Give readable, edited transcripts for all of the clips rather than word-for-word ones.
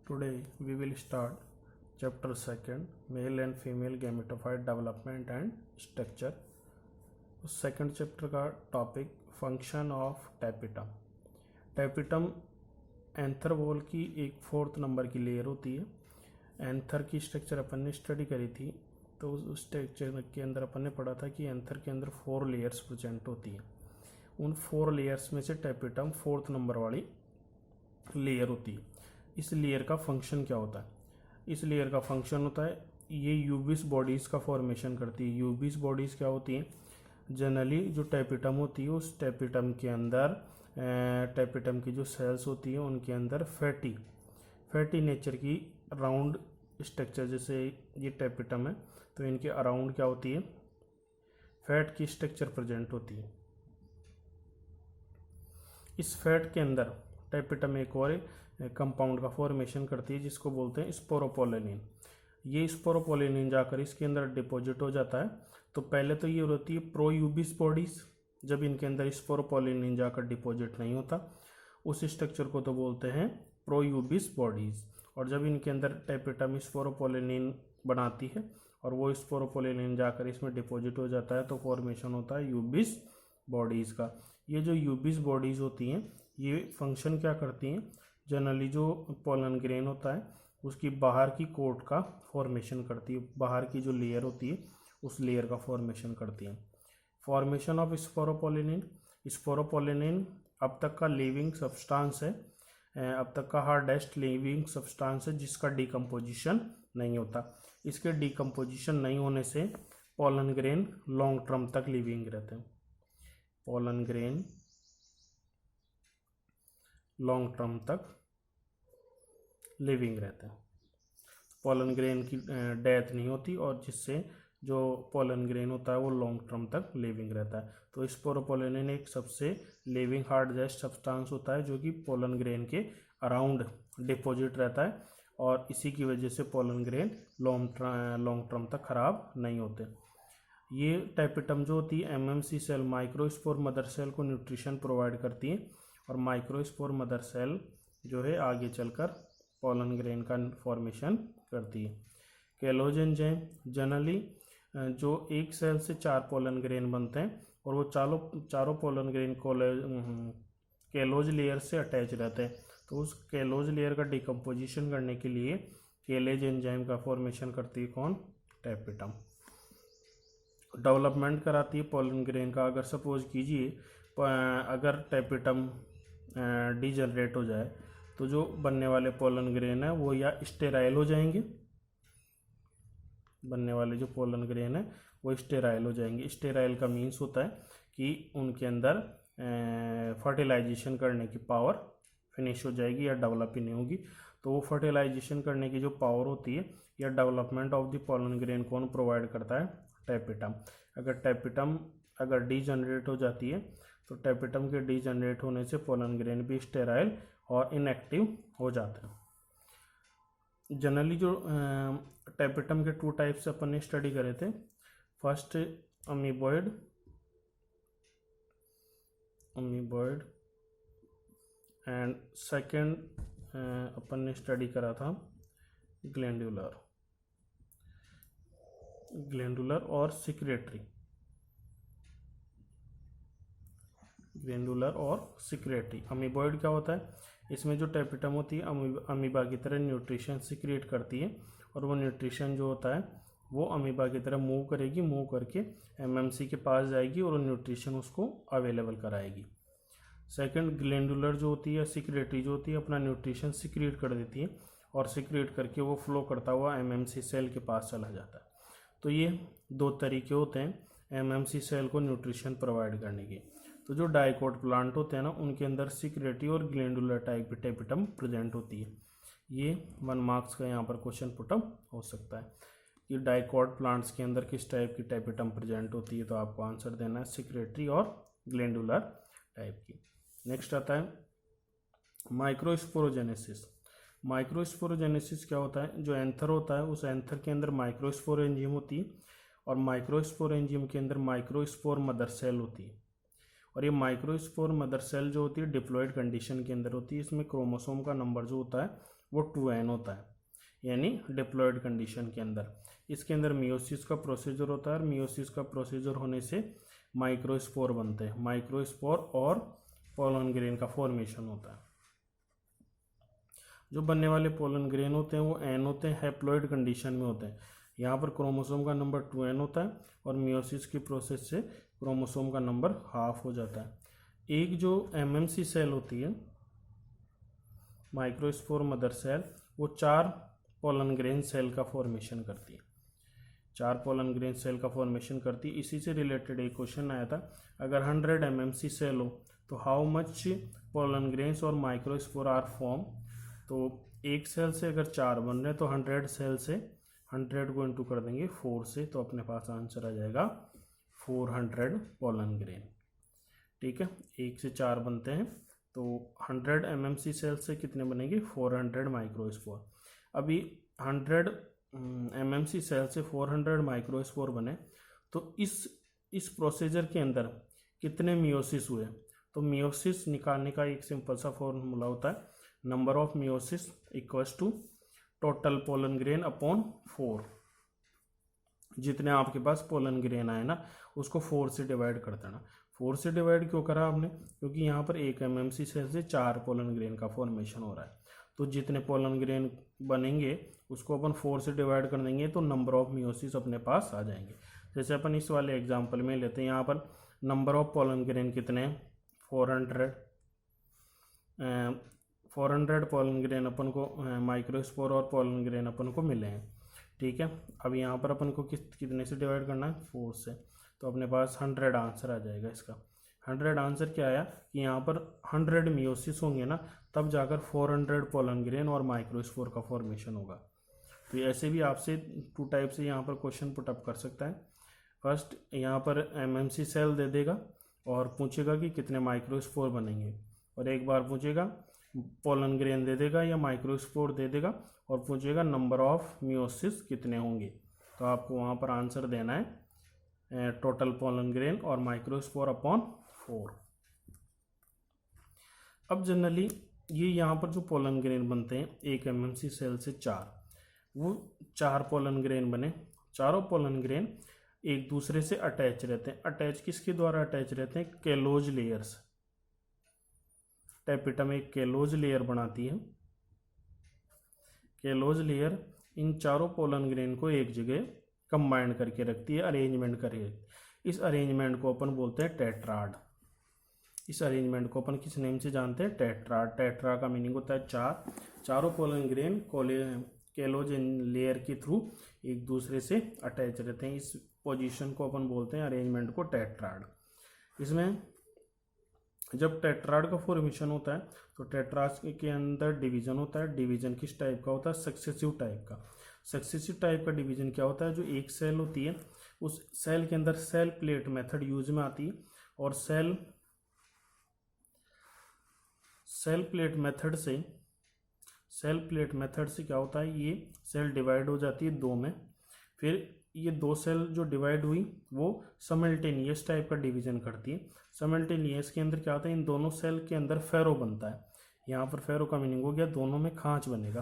Today we will start chapter 2 male and female gametophyte development and structure. Second chapter का topic function of tapetum. Tapetum anther wall की एक 4th number की layer होती है. Anther की structure अपन ने study करी थी, तो उस स्ट्रक्चर के अंदर अपन ने पढ़ा था कि एंथर के अंदर 4 लेयर्स प्रेजेंट होती हैं. उन 4 लेयर्स में से टैपिटम 4th नंबर वाली लेयर होती है. इस लेयर का फंक्शन क्या होता है? इस लेयर का फंक्शन होता है ये यूबिस बॉडीज़ का फॉर्मेशन करती है. यूबिस बॉडीज़ क्या होती हैं? जनरली जो टैपिटम होती है उस टैपिटम के अंदर टैपिटम की जो सेल्स होती हैं उनके अंदर फैटी नेचर की राउंड स्ट्रक्चर, जैसे ये टैपिटम है तो इनके अराउंड क्या होती है? फैट की स्ट्रक्चर प्रेजेंट होती है. इस फैट के अंदर टैपिटम एक और कंपाउंड का फॉर्मेशन करती है जिसको बोलते हैं स्पोरोपोलिनिन. ये स्पोरोपोलिनिन जाकर इसके अंदर डिपॉजिट हो जाता है. तो पहले तो ये होती है प्रोयूबिस बॉडीज. जब इनके अंदर स्पोरोपोलिनिन जाकर डिपॉजिट नहीं होता उस स्ट्रक्चर को तो बोलते हैं प्रोयूबिस बॉडीज. और जब इनके अंदर टैपिटम स्पोरोपोलिनिन बनाती है और वो स्पोरोपोलिनिन जाकर इसमें डिपॉजिट हो जाता है तो फॉर्मेशन होता है यूबिस बॉडीज़ का. ये जो यूबिस बॉडीज़ होती हैं ये फंक्शन क्या करती हैं? जनरली जो पोलन ग्रेन होता है उसकी बाहर की कोट का फॉर्मेशन करती है. बाहर की जो लेयर होती है उस लेयर का फॉर्मेशन करती है. Formation of sporopollenin. स्पोरोपोलिनिन अब तक का लिविंग सब्सटेंस है, अब तक का हार्डेस्ट लिविंग सब्सटेंस है जिसका डिकम्पोजिशन नहीं होता. इसके डिकम्पोजिशन नहीं होने से पोलन ग्रेन लॉन्ग टर्म तक लिविंग रहते हैं. पोलन ग्रेन लॉन्ग टर्म तक लिविंग रहते हैं. पोलन ग्रेन की डेथ नहीं होती और जिससे जो पोलन ग्रेन होता है वो लॉन्ग टर्म तक लिविंग रहता है. तो स्पोरोपोलिनिन एक सबसे लिविंग हार्डेस्ट सब्सटेंस होता है जो कि पोलन ग्रेन के अराउंड डिपॉजिट रहता है और इसी की वजह से पोलन ग्रेन लॉन्ग टर्म तक खराब नहीं होते. ये टैपिटम जो होती है MMC cell microspore mother cell को न्यूट्रिशन प्रोवाइड करती है और माइक्रोस्पोर मदर सेल जो है आगे चलकर पोलन ग्रेन का फॉर्मेशन करती है. केलोज एंजाइम जनरली जो एक सेल से 4 पोलन ग्रेन बनते हैं और वो चारों पोलन ग्रेन केलोज लेयर से अटैच रहते हैं. तो उस केलोज लेयर का डिकम्पोजिशन करने के लिए केलेज एंजाइम का फॉर्मेशन करती है कौन? टैपिटम. डेवलपमेंट कराती है पोलन ग्रेन का. अगर सपोज कीजिए अगर टैपिटम डीजनरेट हो जाए तो जो बनने वाले पोलन ग्रेन है वो या स्टेराइल हो जाएंगे. बनने वाले जो पोलन ग्रेन है वो स्टेराइल हो जाएंगे. स्टेराइल का मीन्स होता है कि उनके अंदर फर्टिलाइजेशन करने की पावर फिनिश हो जाएगी या डेवलप ही नहीं होगी. तो वो फर्टिलाइजेशन करने की जो पावर होती है या development of the pollen grain कौन प्रोवाइड करता है? टैपिटम. अगर टैपिटम डीजनरेट हो जाती है तो टैपिटम के डीजनरेट होने से पोलन ग्रेन भी स्टेराइल और इनएक्टिव हो जाते हैं. जनरली जो टैपिटम के 2 टाइप्स अपन ने स्टडी करे थे. फर्स्ट अमीबॉइड एंड सेकंड अपन ने स्टडी करा था ग्लैंडुलर और सिक्रेटरी. अमीबॉइड क्या होता है? इसमें जो टैपिटम होती है अमीबा की तरह न्यूट्रिशन सिक्रेट करती है और वो न्यूट्रिशन जो होता है वो अमीबा की तरह मूव करेगी, मूव करके एमएमसी के पास जाएगी और न्यूट्रिशन उसको अवेलेबल कराएगी. सेकंड ग्लैंडुलर जो होती है, सिक्रेटरी जो होती है अपना न्यूट्रिशन सिक्रेट कर देती है और सिक्रेट करके वो फ्लो करता हुआ एमएमसी सेल के पास चला जाता है. तो ये 2 तरीके होते हैं एमएमसी सेल को न्यूट्रिशन प्रोवाइड करने के. तो जो डाइकोट प्लांट होते हैं ना उनके अंदर सिक्रेटरी और ग्लैंडुलर टाइप की टैपिटम प्रेजेंट होती है. ये 1 मार्क्स का यहाँ पर क्वेश्चन पुटअप हो सकता है कि डाइकोट प्लांट्स के अंदर किस टाइप की टैपिटम प्रेजेंट होती है. तो आपको आंसर देना है सिक्रेटरी और ग्लैंडुलर टाइप की. नेक्स्ट आता है माइक्रोस्पोरोजेनेसिस. माइक्रोस्पोरोजेनेसिस क्या होता है? जो एंथर होता है उस एंथर के अंदर माइक्रोस्पोर एंजाइम होती है और माइक्रोस्पोर एंजाइम के अंदर माइक्रोस्पोर मदर सेल होती है. और ये माइक्रोस्पोर मदर सेल जो होती है डिप्लॉयड कंडीशन के अंदर होती है. इसमें क्रोमोसोम का नंबर जो होता है वो 2n होता है, यानी डिप्लॉयड कंडीशन के अंदर। इसके अंदर मियोसिस का प्रोसीजर होता है और मियोसिस का प्रोसीजर होने से माइक्रोस्पोर बनते हैं। माइक्रोस्पोर और पोलन ग्रेन का फॉर्मेशन होता है। जो बनने वाले पोलन ग्रेन होते हैं वो एन होते हैं, हैप्लॉइड कंडीशन में होते हैं। यहाँ पर क्रोमोसोम का नंबर 2n होता है और मियोसिस की प्रोसेस से क्रोमोसोम का नंबर हाफ हो जाता है। एक जो एमएमसी सेल होती है, माइक्रोस्पोर मदर सेल, वो 4 पोलन ग्रेन सेल का फॉर्मेशन करती है। 4 पोलन ग्रेन सेल का फॉर्मेशन करती है। इसी से रिलेटेड एक क्वेश्चन आया था, अगर 100 एमएमसी सेल हो तो हाउ मच पोलन ग्रेन्स और माइक्रोस्पोर आर फॉर्म। तो एक सेल से अगर 4 बन रहे हैं तो 100 सेल से 100 को इंटू कर देंगे 4 से, तो अपने पास आंसर आ जाएगा 400 पोलन ग्रेन। ठीक है, 1 से 4 बनते हैं तो 100 एमएमसी सेल से कितने बनेंगे, 400 माइक्रोस्पोर। अभी 100 एमएमसी सेल से 400 माइक्रोस्पोर बने तो इस प्रोसीजर के अंदर कितने मियोसिस हुए। तो मियोसिस निकालने का एक सिंपल सा फॉर्मूला होता है, number of meiosis equals to total pollen grain upon 4। जितने आपके पास पोलन ग्रेन आए ना उसको 4 से डिवाइड कर देना। 4 से डिवाइड क्यों करा आपने, क्योंकि यहाँ पर एक एमएमसी सेल से 4 पोलन ग्रेन का फॉर्मेशन हो रहा है। तो जितने पोलन ग्रेन बनेंगे उसको अपन 4 से डिवाइड कर देंगे तो नंबर ऑफ मियोसिस अपने पास आ जाएंगे। जैसे अपन इस वाले एग्जांपल में लेते हैं, यहाँ पर नंबर ऑफ पोलन ग्रेन कितने हैं, 400 पोलन ग्रेन अपन को माइक्रोस्पोर और पोलन ग्रेन अपन को मिले हैं। ठीक है, अब यहाँ पर अपन को कितने से डिवाइड करना है, 4 से, तो अपने पास 100 आंसर आ जाएगा इसका। 100 आंसर क्या आया कि यहाँ पर 100 मियोसिस होंगे ना तब जाकर 400 पोलन ग्रेन और माइक्रोस्पोर का फॉर्मेशन होगा। तो ऐसे भी आपसे 2 टाइप से यहाँ पर क्वेश्चन पुटअप कर सकता है। फर्स्ट यहाँ पर एमएमसी सेल दे देगा और पूछेगा कि कितने माइक्रोस्पोर बनेंगे, और एक बार पूछेगा पोलन ग्रेन दे देगा या माइक्रोस्पोर दे देगा और पूछेगा नंबर ऑफ मियोसिस कितने होंगे। तो आपको वहाँ पर आंसर देना है टोटल पोलन ग्रेन और माइक्रोस्पोर अपॉन 4। अब जनरली ये यहाँ पर जो पोलन ग्रेन बनते हैं एक एमएमसी सेल से 4, वो 4 पोलन ग्रेन बने। चारों पोलन ग्रेन एक दूसरे से अटैच रहते हैं। अटैच किसके द्वारा अटैच रहते हैं, केलोज लेयर्स। टैपिटम एक केलोज लेयर बनाती है। केलोज लेयर इन चारों पोलन ग्रेन को एक जगह कंबाइंड करके रखती है, अरेंजमेंट करके। इस अरेंजमेंट को अपन बोलते हैं टेट्राड। इस अरेंजमेंट को अपन किस नेम से जानते हैं, टेट्राड। टेट्रा का मीनिंग होता है 4। चारों पोलन ग्रेन केलोज लेयर के थ्रू एक दूसरे से अटैच रहते हैं। इस पोजीशन को अपन बोलते हैं, अरेंजमेंट को, टेट्राड। इसमें जब टेट्राड का फॉर्मेशन होता है तो टेट्राड के अंदर डिवीजन होता है। डिवीजन किस टाइप का होता है, सक्सेसिव टाइप का। सक्सेसिव टाइप का डिवीजन क्या होता है, जो एक सेल होती है उस सेल के अंदर सेल प्लेट मेथड यूज में आती है, और सेल प्लेट मेथड से क्या होता है, ये सेल डिवाइड हो जाती है 2 में। फिर ये 2 सेल जो डिवाइड हुई वो समल्टेनियस टाइप का डिवीजन करती है। समल्टेनियस के अंदर क्या होता है, इन दोनों सेल के अंदर फेरो बनता है। यहाँ पर फेरो का मीनिंग हो गया दोनों में खांच बनेगा।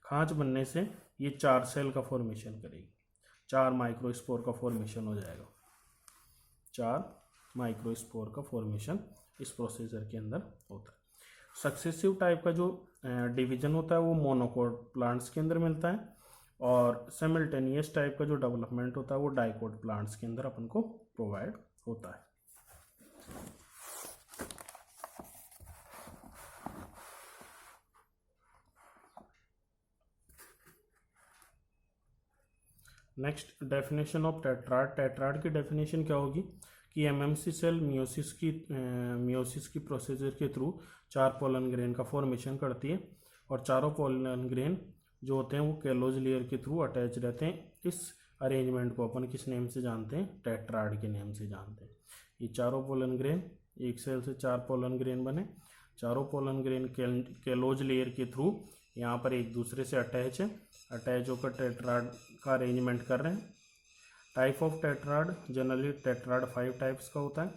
खांच बनने से ये 4 सेल का फॉर्मेशन करेगी, 4 माइक्रोस्पोर का फॉर्मेशन हो जाएगा। 4 माइक्रोस्पोर का फॉर्मेशन इस प्रोसीजर के अंदर होता है। सक्सेसिव टाइप का जो डिवीजन होता है वो मोनोकोट प्लांट्स के अंदर मिलता है, और सिमल्टेनियस टाइप का जो डेवलपमेंट होता है वो डाइकोट प्लांट्स के अंदर अपन को प्रोवाइड होता है। Next, definition of tetrad. Tetrad की डेफिनेशन क्या होगी कि एमएमसी सेल मियोसिस की प्रोसीजर के थ्रू 4 पोलन ग्रेन का फॉर्मेशन करती है, और चारों पोलन ग्रेन जो होते हैं वो केलोज लेयर के थ्रू अटैच रहते हैं। इस अरेंजमेंट को अपन किस नेम से जानते हैं, टेट्राड के नेम से जानते हैं। ये चारों पोलन ग्रेन, एक सेल से 4 पोलन ग्रेन बने, चारों पोलन ग्रेन केलोज लेयर के थ्रू यहाँ पर एक दूसरे से अटैच है, अटैच होकर टेट्राड का अरेंजमेंट कर रहे हैं। Type of tetrad, generally tetrad 5 types का होता है।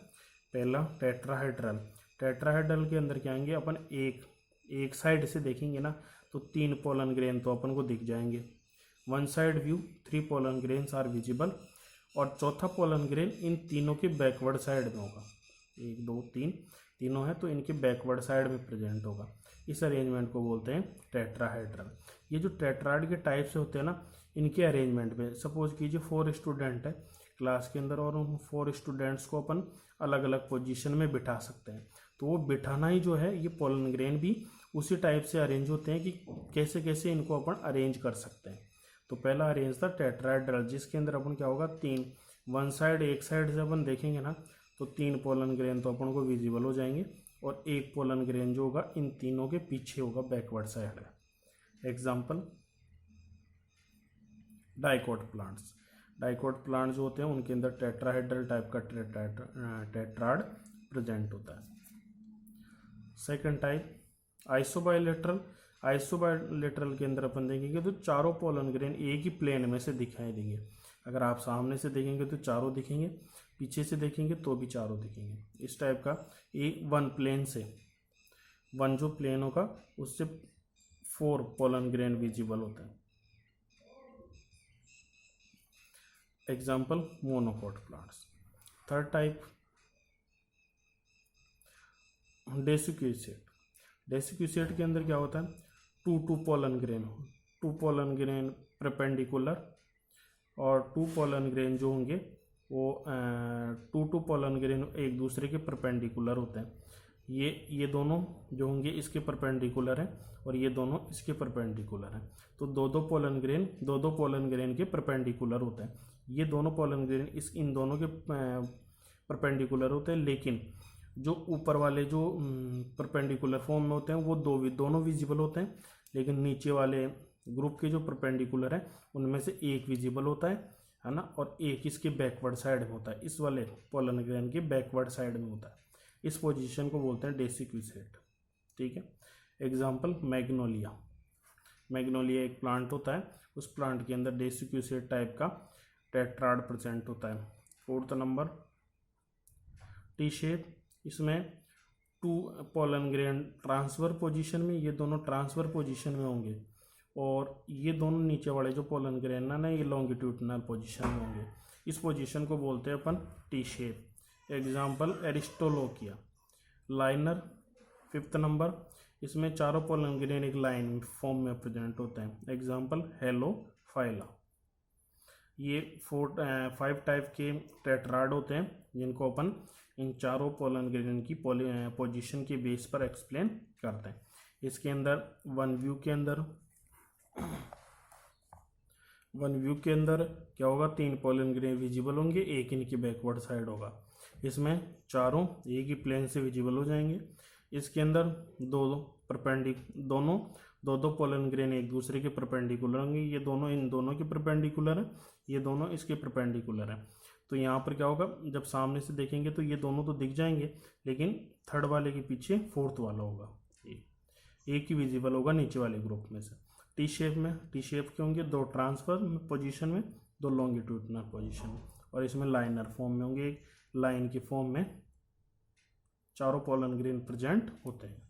पहला टेट्राहेड्रल। टेट्राहेड्रल के अंदर क्या आएंगे अपन, एक एक साइड से देखेंगे ना तो 3 पोलन ग्रेन तो अपन को दिख जाएंगे। One side view 3 pollen grains are visible, और चौथा पोलन ग्रेन इन तीनों के बैकवर्ड साइड में होगा। 1 2 3 तीनों है तो इनके बैकवर्ड साइड में प्रेजेंट होगा। इस अरेंजमेंट को बोलते हैं टेट्राहेड्रल। ये जो टेट्राड के टाइप्स होते हैं ना, इनके अरेंजमेंट में सपोज कीजिए 4 स्टूडेंट है क्लास के अंदर, और उन 4 स्टूडेंट्स को अपन अलग अलग पोजीशन में बिठा सकते हैं। तो वो बिठाना ही जो है, ये पोलन ग्रेन भी उसी टाइप से अरेंज होते हैं कि कैसे कैसे इनको अपन अरेंज कर सकते हैं। तो पहला अरेंज था टेट्राहेड्रल, जिसके अंदर अपन क्या होगा 3 वन साइड, एक साइड से अपन देखेंगे ना तो 3 पोलन ग्रेन तो अपन को विजिबल हो जाएंगे, और एक पोलन ग्रेन जो होगा इन तीनों के पीछे होगा, बैकवर्ड साइड है। Example dicot plants. Dicot plant जो होते हैं उनके अंदर टेट्राहेड्रल टाइप का टेट्राड प्रेजेंट होता है। Second type आइसोबायोलेटरल। आइसोबायोलेटरल के अंदर अपन देखेंगे तो चारों पोलन ग्रेन एक ही प्लेन में से दिखाई देंगे। अगर आप सामने से देखेंगे तो चारों दिखेंगे, पीछे से देखेंगे तो भी चारों दिखेंगे। इस टाइप का एक वन प्लेन से, वन जो प्लेन होगा उससे 4 पोलन ग्रेन विजिबल होते हैं। Example monocot plants. Third type decussate. Decussate के अंदर क्या होता है 2 pollen grain, 2 pollen grain perpendicular, और 2 पोलन ग्रेन जो होंगे वो 2 पोलन ग्रेन एक दूसरे के परपेंडिकुलर होते हैं। ये दोनों जो होंगे इसके परपेंडिकुलर हैं, और ये दोनों इसके परपेंडिकुलर हैं। तो 2 पोलन ग्रेन के परपेंडिकुलर होते हैं। ये दोनों पोलन ग्रेन इन दोनों के परपेंडिकुलर होते हैं, लेकिन जो ऊपर वाले जो परपेंडिकुलर फॉर्म में होते हैं वो दोनों विजिबल होते हैं, लेकिन नीचे वाले ग्रुप के जो परपेंडिकुलर हैं उनमें से एक विजिबल होता है ना, और एक इसके बैकवर्ड साइड में होता है। इस वाले पोलन ग्रेन के बैकवर्ड साइड में होता है। इस पोजीशन को बोलते हैं डेसिक्यूसेट। ठीक है। Example Magnolia. मैग्नोलिया एक प्लांट होता है, उस प्लांट के अंदर डेसिक्यूसेट टाइप का टेट्राड प्रेजेंट होता है। Fourth number T shape. इसमें 2 पोलन ग्रेन ट्रांसफर पोजीशन में, ये दोनों ट्रांसफर पोजीशन में होंगे, और ये दोनों नीचे वाले जो पोलन ग्रेन ना ये लॉन्गिट्यूडनल पोजीशन में होंगे। इस पोजीशन को बोलते हैं अपन T shape. Example Aristolochia. Linear. 5th number, इसमें चारों पोलन ग्रेन एक लाइन फॉर्म में प्रेजेंट होते हैं। Example Halophila. ये 5 टाइप के टेट्राड होते हैं जिनको अपन इन चारों पोलन ग्रेन की पोजीशन के बेस पर एक्सप्लेन करते हैं। इसके अंदर वन व्यू के अंदर क्या होगा 3 पोलन ग्रेन विजिबल होंगे, एक इनकी बैकवर्ड साइड होगा। इसमें चारों एक ही प्लेन से विजिबल हो जाएंगे। इसके अंदर दो पोलन ग्रेन एक दूसरे के परपेंडिकुलर होंगे। ये दोनों इन दोनों के परपेंडिकुलर हैं, ये दोनों इसके परपेंडिकुलर हैं। तो यहाँ पर क्या होगा, जब सामने से देखेंगे तो ये दोनों तो दिख जाएंगे, लेकिन थर्ड वाले के पीछे 4th वाला होगा, एक ही विजिबल होगा नीचे वाले ग्रुप में से। टी शेप के होंगे 2 ट्रांसफर पोजीशन में, 2 लॉन्गिट्यूडनल पोजीशन में, और इसमें लाइनर फॉर्म में होंगे, एक लाइन की फॉर्म में चारों पोलन ग्रेन प्रेजेंट होते हैं।